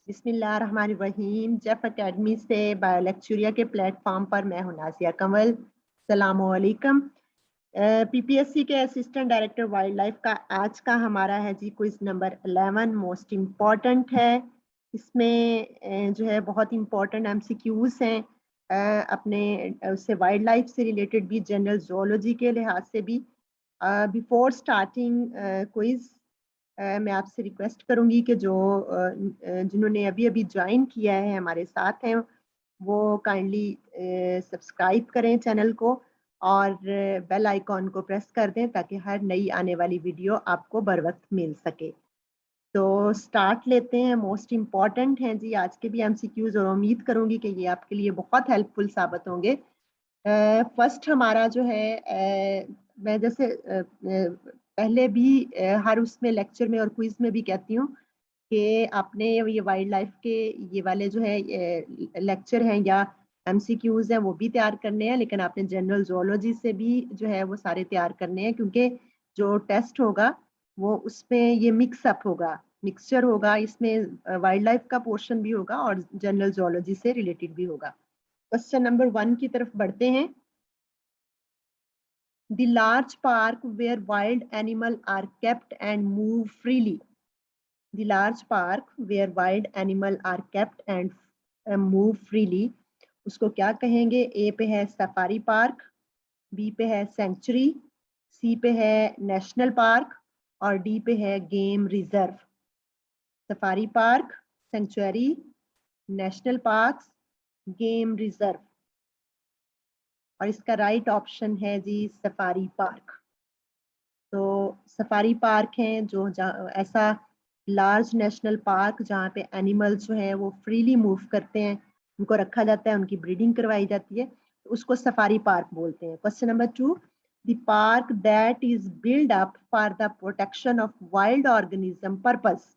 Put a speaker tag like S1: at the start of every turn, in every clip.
S1: बिस्मिल्लाहिर्रहमानिर्रहीम। Jeff academy से बायोलेक्चुरिया के प्लेटफॉर्म पर मैं हूं नासिया कंवल। सलामुअलैकुम। पीपीएससी के असिस्टेंट डायरेक्टर वाइल्ड लाइफ का आज का हमारा है जी क्विज नंबर 11, मोस्ट इम्पॉर्टेंट है। इसमें जो है बहुत इम्पॉर्टेंट एमसीक्यूज हैं, अपने उससे वाइल्ड लाइफ से रिलेटेड भी, जनरल जोलॉजी के लिहाज से भी। बिफोर स्टार्टिंग क्विज मैं आपसे रिक्वेस्ट करूंगी कि जो जिन्होंने अभी अभी ज्वाइन किया है हमारे साथ हैं, वो काइंडली सब्सक्राइब करें चैनल को और बेल आइकॉन को प्रेस कर दें ताकि हर नई आने वाली वीडियो आपको बर वक्त मिल सके। तो स्टार्ट लेते हैं। मोस्ट इम्पॉर्टेंट हैं जी आज के भी एमसीक्यूज और उम्मीद करूंगी कि ये आपके लिए बहुत हेल्पफुल साबित होंगे। फर्स्ट हमारा जो है, मैं जैसे पहले भी हर उसमें लेक्चर में और क्विज में भी कहती हूँ कि आपने ये वाइल्ड लाइफ के ये वाले जो है लेक्चर हैं या एमसीक्यूज हैं वो भी तैयार करने हैं, लेकिन आपने जनरल जोलॉजी से भी जो है वो सारे तैयार करने हैं, क्योंकि जो टेस्ट होगा वो उसमें ये मिक्सअप होगा, मिक्सचर होगा। इसमें वाइल्ड लाइफ का पोर्शन भी होगा और जनरल जोलॉजी से रिलेटेड भी होगा। क्वेश्चन नंबर 1 की तरफ बढ़ते हैं। The large park where wild animals are kept and move freely. The large park where wild animals are kept and move freely. उसको क्या कहेंगे? ए पे है सफारी पार्क, बी पे है सेंचुरी, सी पे है नेशनल पार्क और डी पे है game reserve. Safari park, sanctuary, national park, game reserve. और इसका राइट ऑप्शन है जी सफारी पार्क। तो सफारी पार्क हैं जो ऐसा लार्ज नेशनल पार्क जहाँ पे एनिमल्स जो है वो फ्रीली मूव करते हैं, उनको रखा जाता है, उनकी ब्रीडिंग करवाई जाती है, तो उसको सफारी पार्क बोलते हैं। Question number 2, the park that is build up for the protection of wild organism purpose.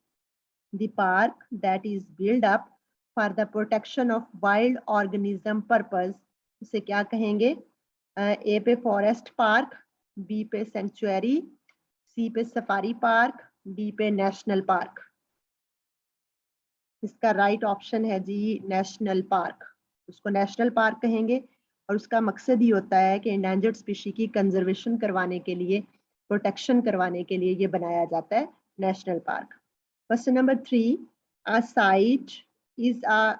S1: The park that is build up for the protection of wild organism purpose, इसे क्या कहेंगे? ए पे फॉरेस्ट पार्क, बी पे century, सी पे safari park, D पे national park. इसका right option है जी national park. उसको नेशनल पार्क कहेंगे और उसका मकसद ही होता है कि इंडेंजर्ड स्पीशी की कंजर्वेशन करवाने के लिए, प्रोटेक्शन करवाने के लिए ये बनाया जाता है national park. Question number 3, a site is a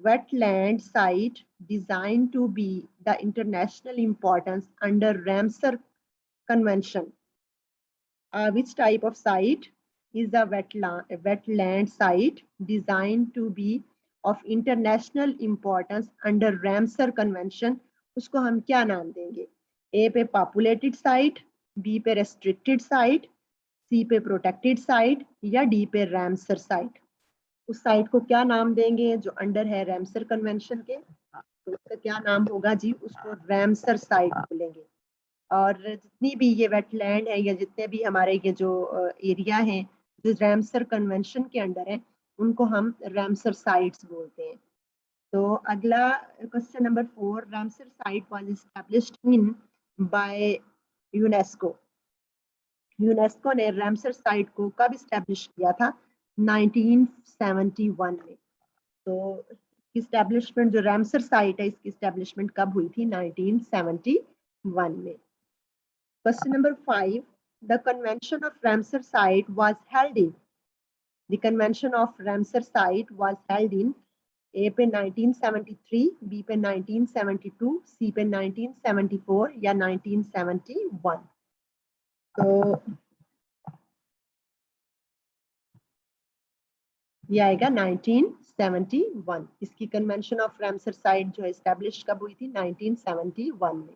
S1: wetland site designed to be the international importance under Ramsar Convention. Which type of site is a wetland site designed to be of international importance under Ramsar Convention? उसको हम क्या नाम देंगे? ए पे populated site, B पे restricted site, सी पे protected site या D पे रैमसर साइट। उस साइट को क्या नाम देंगे जो अंडर है रैमसर कन्वेंशन के? तो उसका क्या नाम होगा जी? उसको रैमसर साइट बोलेंगे। और जितनी भी ये वेटलैंड है या जितने भी हमारे ये जो एरिया हैं जो रैमसर कन्वेंशन के अंडर है, उनको हम रैमसर साइट्स बोलते हैं। तो अगला question number 4, Ramsar site was established in by UNESCO. UNESCO ने रैमसर साइट को कब इस्टेब्लिश किया था? 1971 में। तो इस्टेब्लिशमेंट जो रैमसर साइट है इसकी इस्टेब्लिशमेंट कब हुई थी? 1971 में। Question number 5, the convention of Ramsar site was held in. The convention of Ramsar site was held in A पे 1973, B पे 1972, C पे 1974 या 1971। तो ये आएगा 1971। इसकी कन्वेंशन ऑफ रैमसर साइट जो एस्टेब्लिश कब हुई थी? 1971 में।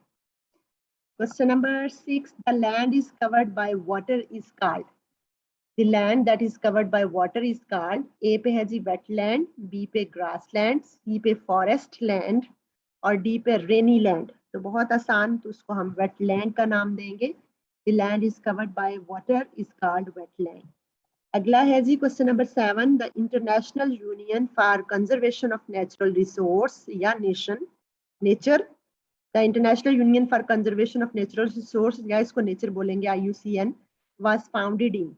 S1: Question number 6, the land is covered by water is called. The land that is covered by water is called, A पे है जी wetland, B पे grassland, C पे forest land और D पे rainy land। तो बहुत आसान, तो उसको हम wetland का नाम देंगे। The land is covered by water is called wetland। अगला है जी question number 7, the International Union for Conservation of Natural Resource या nature, the International Union for Conservation of Natural Resource या इसको नेचर बोलेंगे, IUCN, was founded in।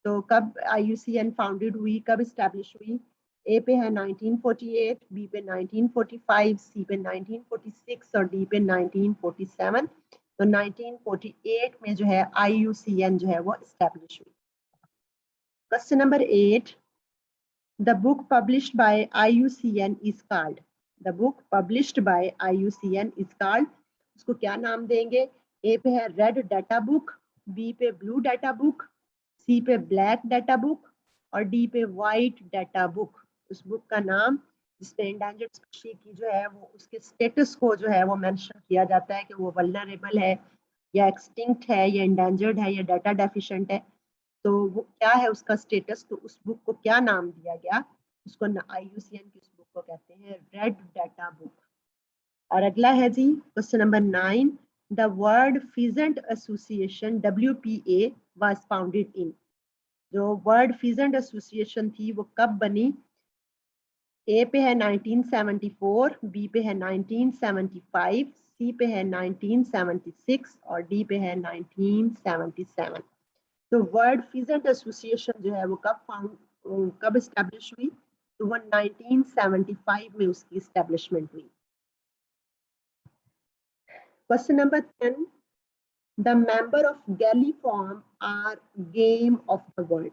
S1: तो कब IUCN founded हुई, कब इस्टेब्लिश हुई? ए पे है 1948, बी पे 1945, सी पे 1946 और डी पे 1947। तो 1948 में जो है IUCN जो है वो इस्टेब्लिश हुई। Question number 8, the book published by IUCN is called, the book published by IUCN is called, उसको क्या नाम देंगे? ए पे है रेड डाटा बुक, बी पे ब्लू डाटा बुक, सी पे ब्लैक डाटा बुक और डी पे वाइट डाटा बुक। उस बुक का नाम जिसमें एंडेंजर्ड स्पीशीज की जो है वो उसके स्टेटस को जो है वो मेंशन किया जाता है कि वो वल्नरेबल है या एक्सटिंक्ट है या एंडेंजर्ड है या डाटा डेफिशिएंट है, तो वो क्या है उसका स्टेटस, तो उस बुक को क्या नाम दिया गया? उसको IUCN की उस बुक को कहते हैं रेड डाटा बुक। और अगला है जी question number 9, the world pheasant association WPA was founded in, जो वर्ड फिजेंट एसोसिएशन थी वो कब बनी? ए पे है 1974, बी पे है 1975, सी पे है 1976 और डी पे है 1977। तो वर्ल्ड फिजेंट एसोसिएशन जो है वो कब इस्टेब्लिश हुई? तो वो 1975 में उसकी इस्टेब्लिशमेंट हुई। Question number 10, the member of galliform are game of the world.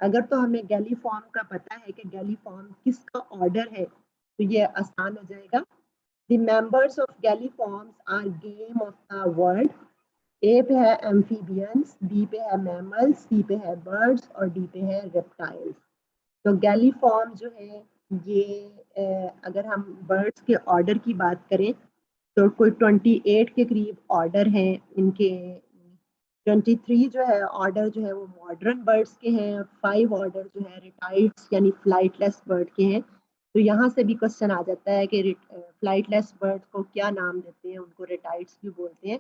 S1: अगर तो हमें गैलीफॉर्म का पता है कि गैलीफॉर्म किसका ऑर्डर है तो ये आसान हो जाएगा। The members of galliformes are game of the world. A पे है एम्फीबियंस, बी पे है मैमल्स, सी पे है बर्ड्स और डी पे है रेप्टाइल्स। तो गैलीफॉर्म जो है ये अगर हम बर्ड्स के ऑर्डर की बात करें तो कोई 28 के करीब ऑर्डर हैं इनके। 23 जो है ऑर्डर जो है वो मॉडर्न बर्ड्स के हैं और 5 ऑर्डर जो है रिटाइड्स यानी फ्लाइटलेस बर्ड के हैं। तो यहाँ से भी क्वेश्चन आ जाता है कि फ्लाइटलेस बर्ड को क्या नाम देते हैं? उनको रिटाइड्स भी बोलते हैं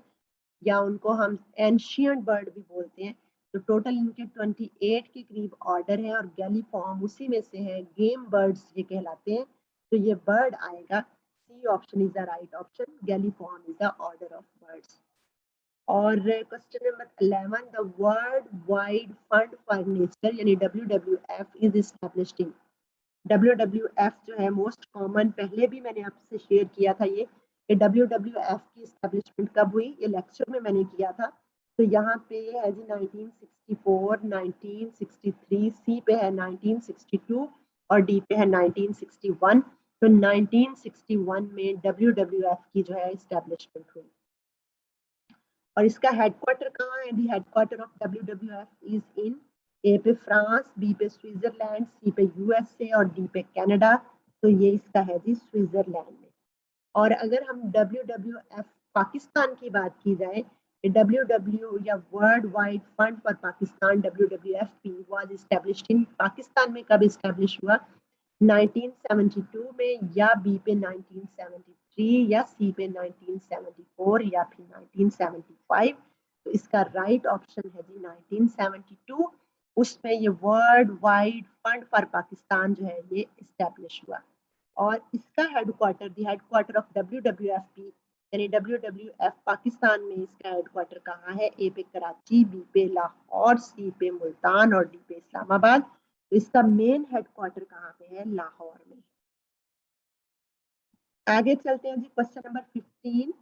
S1: या उनको हम एंशियंट बर्ड भी बोलते हैं। तो टोटल इनके 28 के करीब ऑर्डर है और गैलीफॉर्म उसी में से है। गेम बर्ड्स ये कहलाते हैं। तो ये बर्ड आएगा, c option is the right option, galliform is the order of birds. और question number 11, the world wide fund for nature यानी WWF is established in. WWF जो है मोस्ट कॉमन, पहले भी मैंने आपसे शेयर किया था ये कि WWF की एस्टेब्लिशमेंट कब हुई, ये लेक्चर में मैंने किया था। तो यहाँ पे है जी 1964, 1963, सी पे है 1962 और डी पे है 1961। तो 1961 में WWF की जो है एस्टेब्लिशमेंट हुई। और इसका हेडक्वार्टर कहाँ है? The headquarter of WWF is in, a पे फ्रांस, बी पे स्विट्जरलैंड, सी पे USA और डी पे कनाडा। तो ये इसका है जी स्विट्जरलैंड में। और अगर हम WWF पाकिस्तान की बात की जाए, WW या world wide fund for Pakistan WWFP was established इन, पाकिस्तान में कब एस्टैब्लिश हुआ? 1972 में, या बी पे 1973 या सी पे 1974 या फिर 1975। तो इसका राइट ऑप्शन है जी 1972। उसमें ये world wide fund for Pakistan जो है ये इस्टेब्लिश हुआ। और इसका headquarter, the headquarter of WWFP यानी WWF पाकिस्तान में इसका हेडक्वार्टर कहाँ है? ए पे कराची, बी पे लाहौर, सी पे मुल्तान और डी पे इस्लामाबाद। तो इसका मेन हेडक्वार्टर कहाँ पे है? लाहौर में। आगे चलते हैं जी question number 15,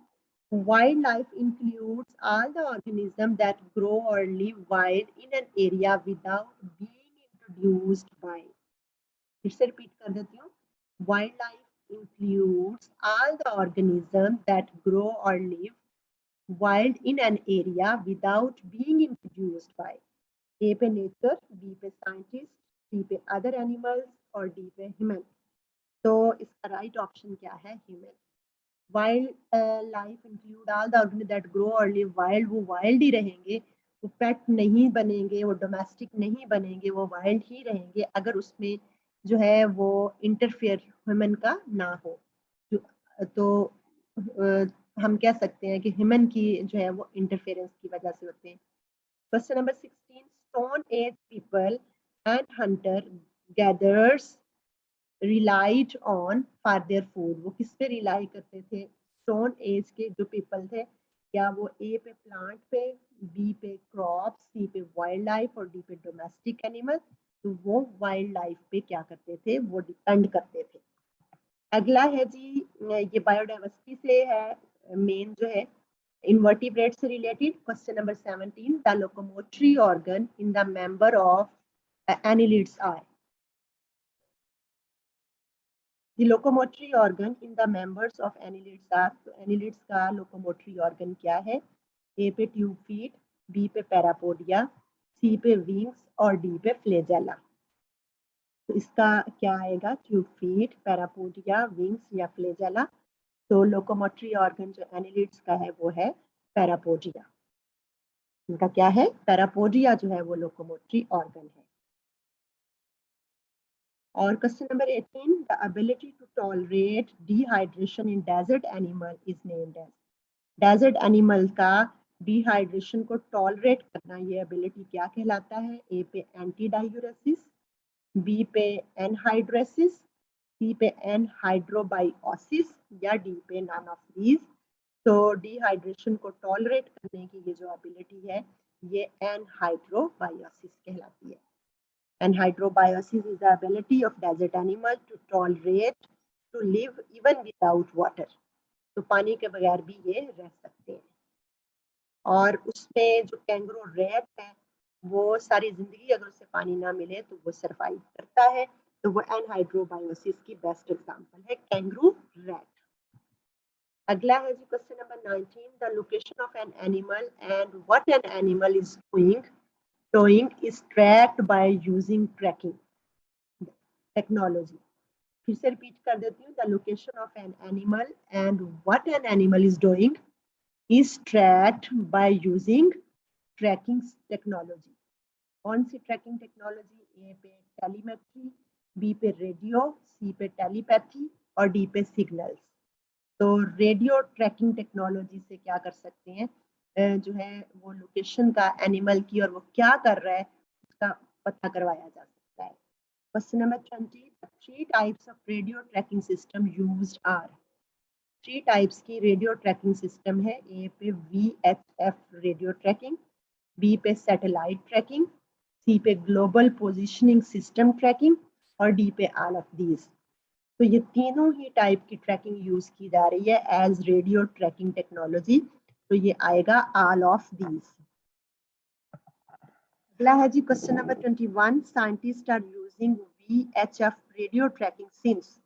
S1: wildlife includes all the organisms that grow or live wild in an area without being introduced by, फिर से रिपीट कर देती हूँ, wildlife includes all the organisms that grow or live wild in an area without being introduced by। ए पे nature, B पे scientist, सी पे other animals और D पे ह्यूमन। तो इसका राइट ऑप्शन क्या है? Human. Wild life include all the organism that grow और लिव वाइल्ड, वो वाइल्ड ही रहेंगे, वो पेट नहीं बनेंगे, वो डोमेस्टिक नहीं बनेंगे, वो वाइल्ड ही रहेंगे अगर उसमें जो है वो इंटरफेयर ह्यूमन का ना हो। तो हम कह सकते हैं कि ह्यूमन की जो है वो इंटरफेरेंस की वजह से होते हैं। Question number 16, stone age people and Hunter gathers relied on for their food, वो किस पे रिलाई करते थे? स्टोन एज के जो पीपल थे, क्या वो ए पे प्लांट पे बी पे क्रॉप, सी पे वाइल्ड लाइफ और डी पे डोमेस्टिक एनिमल। तो वो वाइल्ड लाइफ पे क्या करते थे, वो डिपेंड करते थे। अगला है जी, ये बायोडाइवर्सिटी से है, मेन जो है इनवर्टिब्रेट से related. Question number 17, the locomotory organ in the member of annelids are. The locomotory organ in the members of annelids are. तो एनिलिड्स का लोकोमोटरी ऑर्गन क्या है? ए पे ट्यूब फीट, बी पे पैरापोडिया, सी पे wings और D पे flagella. तो इसका क्या आएगा? ट्यूब फीट, पैरापोडिया, विंग्स या फ्लेजेला। तो लोकोमोटरी ऑर्गन जो एनिलिड्स का है वो है पैरापोडिया। इनका क्या है? पैरापोडिया जो है वो लोकोमोटरी ऑर्गन है। और question number 18, the ability to tolerate dehydration in desert animal is named as. Desert animal का डिहाइड्रेशन को टॉलरेट करना, ये एबिलिटी क्या कहलाता है? ए पे एंटी डायूरेसिस, बी पे एनहाइड्रेसिस, सी पे एनहाइड्रोबाइओसिस या डी पे नन ऑफ दीज। तो डिहाइड्रेशन को टॉलरेट करने की ये जो एबिलिटी है ये एनहाइड्रोबाइओसिस कहलाती है। Anhydrobiosis is the ability of desert animal to tolerate to live even without water. तो पानी के बगैर भी ये रह सकते हैं। और उसमें जो कैंगरू रैट है वो सारी जिंदगी अगर उसे पानी ना मिले तो वो सरवाइव करता है। तो वो एनहाइड्रोबायोसिस की बेस्ट एग्जांपल है कैंगरू रैट। अगला है जी question number 19, the location of an animal and what an animal is doing is tracked by using tracking technology. फिर से रिपीट कर देती हूँ, the location of an animal and what an animal is doing is tracked by using tracking technology। कौन सी trekking technology? A पे telemetry, b पे radio, c पे telepathy और डी पे सिग्नल्स। तो रेडियो ट्रैकिंग टेक्नोलॉजी से क्या कर सकते हैं, जो है वो लोकेशन का एनिमल की और वो क्या कर रहा है उसका पता करवाया जा सकता है। Question number 20, three types of radio tracking system used are. Three types की रेडियो ट्रैकिंग सिस्टम है। ए पे VHF रेडियो ट्रैकिंग, बी पे सैटेलाइट ट्रैकिंग, सी पे ग्लोबल पोजीशनिंग सिस्टम ट्रैकिंग और डी पे ऑल ऑफ दीज। तो ये तीनों ही टाइप की ट्रैकिंग यूज की जा रही है एज रेडियो ट्रैकिंग टेक्नोलॉजी। तो ये आएगा ऑल ऑफ दीज। अगला है जी question number 21, scientist are using VHF radio tracking since.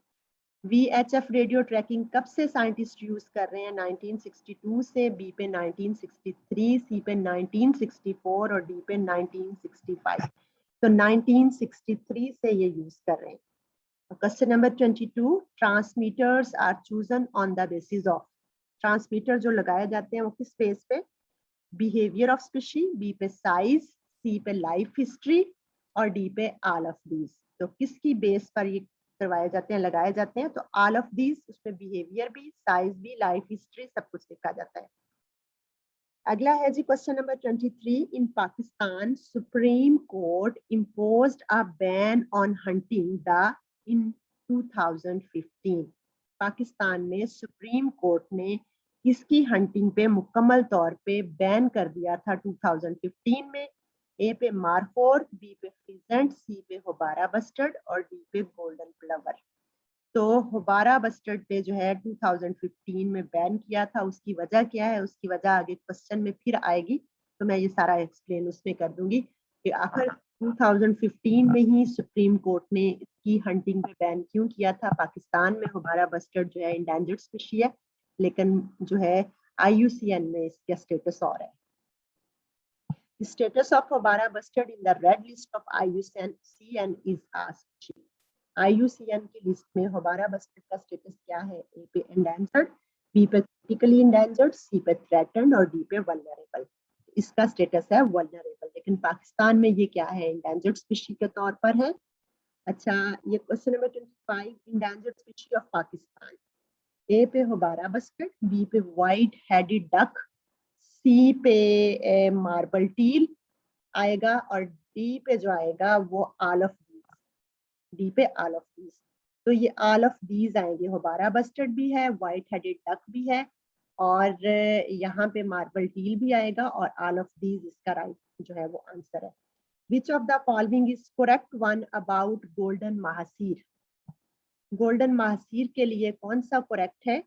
S1: VHF radio tracking कब से साइंटिस्ट यूज कर रहे हैं? 1962 से, बी पे 1963, सी पे 1964 और डी पे 1965। तो 1963 से ये यूज कर रहे हैं। Question number 22, transmitters are chosen on the basis of. Transmitter जो लगाए जाते हैं वो किस बेस पे? बिहेवियर ऑफ स्पीशी, बी पे साइज, सी पे लाइफ हिस्ट्री और डी पे ऑल ऑफ दीज। तो किसकी बेस पर ये करवाए जाते हैं, लगाए जाते हैं? तो ऑल ऑफ दीज, उसमें बिहेवियर भी, साइज भी, लाइफ हिस्ट्री सब कुछ लिखा जाता है। अगला है जी question number 23, in Pakistan supreme court imposed a ban on hunting the in 2015। Pakistan में सुप्रीम कोर्ट ने किसकी हंटिंग पे मुकम्मल तौर पे बैन कर दिया था 2015 में? ए पे मारफोर, बी पे फिजेंट, सी पे होबारा बस्टर्ड और डी पे गोल्डन प्लवर। तो होबारा बस्टर्ड पे जो है 2015 में बैन किया था। उसकी वजह क्या है? उसकी वजह आगे क्वेश्चन में फिर आएगी, तो मैं ये सारा एक्सप्लेन उसमें कर दूंगी कि आखिर 2015 में ही सुप्रीम कोर्ट ने इसकी हंटिंग पे बैन क्यों किया था। पाकिस्तान में होबारा बस्टर्ड जो है इंडेंजर्ड स्पीशी है, लेकिन जो है IUCN में इसका स्टेटस और है। Status of Hobara bustard in the red list of IUCN is asked। IUCN की लिस्ट में होबारा बस्टर्ड का स्टेटस क्या है? ए पे एंडेंजर्ड, बी पे क्रिटिकली एंडेंजर्ड, सी पे थ्रेटन्ड और डी पे वल्नरेबल। इसका स्टेटस है वल्नरेबल, लेकिन पाकिस्तान में ये क्या है? एंडेंजर्ड स्पीशी के तौर पर है। अच्छा, ये question number 25, endangered species of Pakistan. A पे होबारा बस्टर्ड, बी पे व्हाइट हेडेड डक, सी पे मार्बल टील आएगा और डी पे जो आएगा वो ऑल ऑफ दीज। डी पे ऑल ऑफ दीज। तो ये ऑल ऑफ दीज आएंगे। होबारा बस्टर्ड भी है, व्हाइट हेडेड डक भी है, और यहाँ पे मार्बल टील भी आएगा और ऑल ऑफ दीज इसका राइट जो है वो आंसर है। Which of the following is correct one about golden mahseer? Golden mahseer के लिए कौन सा करेक्ट है?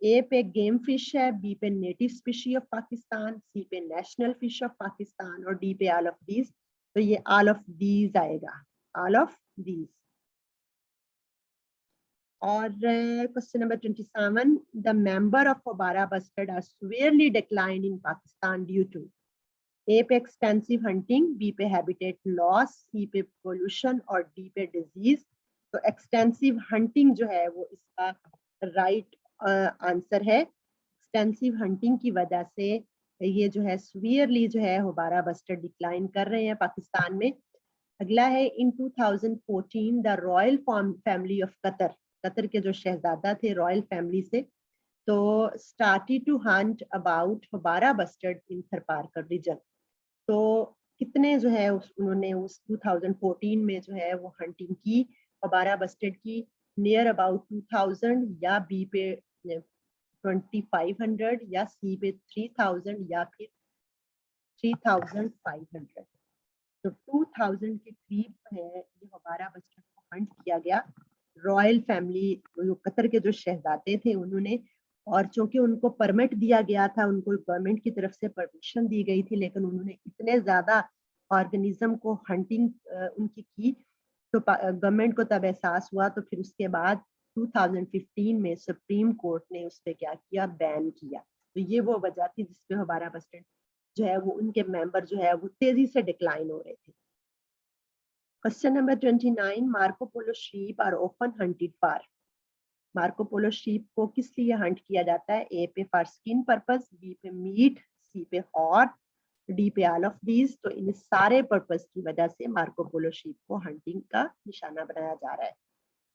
S1: ए पे गेम फिश है, बी पे native species of Pakistan, C पे नेशनल फिश ऑफ पाकिस्तान और डी पे ऑल ऑफ दीज। तो ये ऑल ऑफ दीज आएगा, ऑल ऑफ दीज। और question number 27, the member of houbara bustard are severely declined in Pakistan due to a पे extensive hunting, b पे habitat loss, c पे pollution और D पे disease. तो एक्सटेंसिव हंटिंग जो है वो इसका राइट आंसर है। एक्सटेंसिव हंटिंग की वजह से ये जो है सीवियरली जो है फबारा बस्टर्ड डिक्लाइन कर रहे हैं पाकिस्तान में। अगला है in 2014 the royal family of Qatar, Qatar के जो शहजादा थे रॉयल फैमिली से, तो started to hunt about houbara bustard in Tharparkar region. तो कितने जो है उन्होंने उस 2014 में जो है वो हंटिंग की फबारा बस्टर्ड की? नियर अबाउट 2000 या बी पे 2500 या सी पे 3000 या फिर 3500। तो 2000 के करीब है ये फबारा बस्टर्ड को हंट किया गया। रॉयल फैमिली जो कतर के जो शहजादे थे उन्होंने, और चूंकि उनको परमिट दिया गया था, उनको गवर्नमेंट की तरफ से परमिशन दी गई थी, लेकिन उन्होंने इतने ज्यादा ऑर्गेनिज्म को हंटिंग उनकी की, तो गवर्नमेंट को तब एहसास हुआ। तो फिर उसके बाद 2015 में सुप्रीम कोर्ट ने उस पर क्या किया, बैन किया। तो ये वो वजह थी जिसपे हमारा बस्टर्ड जो है वो उनके मेंबर जो है वो तेजी से डिक्लाइन हो रहे थे। Question number 29, Marco Polo sheep are often hunted for. Marco Polo sheep को किस लिए हंट किया जाता है? ए पे फॉर स्किन पर्पस, बी पे मीट, सी पे हॉर्न, डी पे ऑल ऑफ दीज। तो इन सारे पर्पस की वजह से मार्को पोलो शीप को हंटिंग का निशाना बनाया जा रहा है।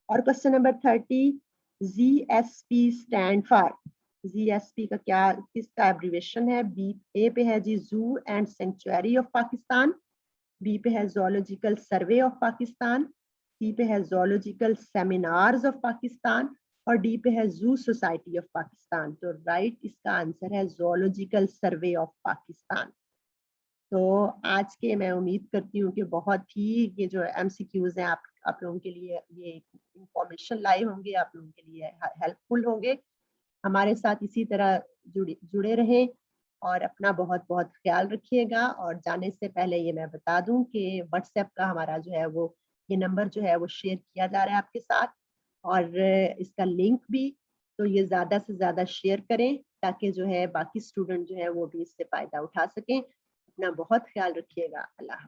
S1: और question number 30, GSP stand for. GSP का क्या, किसका एब्रीवेशन है? बी ए पे है जी zoo and sanctuary of Pakistan, B पे है zoological survey of Pakistan, C पे है जोलॉजिकल सेमिनार्स ऑफ पाकिस्तान और डी पे है जू सोसाइटी ऑफ पाकिस्तान। तो राइट इसका आंसर है जोलॉजिकल सर्वे ऑफ पाकिस्तान। तो आज के मैं उम्मीद करती हूँ कि बहुत ही ये जो एमसीक्यूज हैं आप लोगों के लिए ये इंफॉर्मेशन लाए होंगे, आप लोगों के लिए हेल्पफुल होंगे। हमारे साथ इसी तरह जुड़े रहें और अपना बहुत बहुत ख्याल रखिएगा। और जाने से पहले ये मैं बता दूं कि व्हाट्सएप का हमारा जो है वो ये नंबर जो है वो शेयर किया जा रहा है आपके साथ, और इसका लिंक भी। तो ये ज़्यादा से ज़्यादा शेयर करें ताकि जो है बाकी स्टूडेंट जो है वो भी इससे फ़ायदा उठा सकें। अपना बहुत ख्याल रखिएगा। अल्लाह।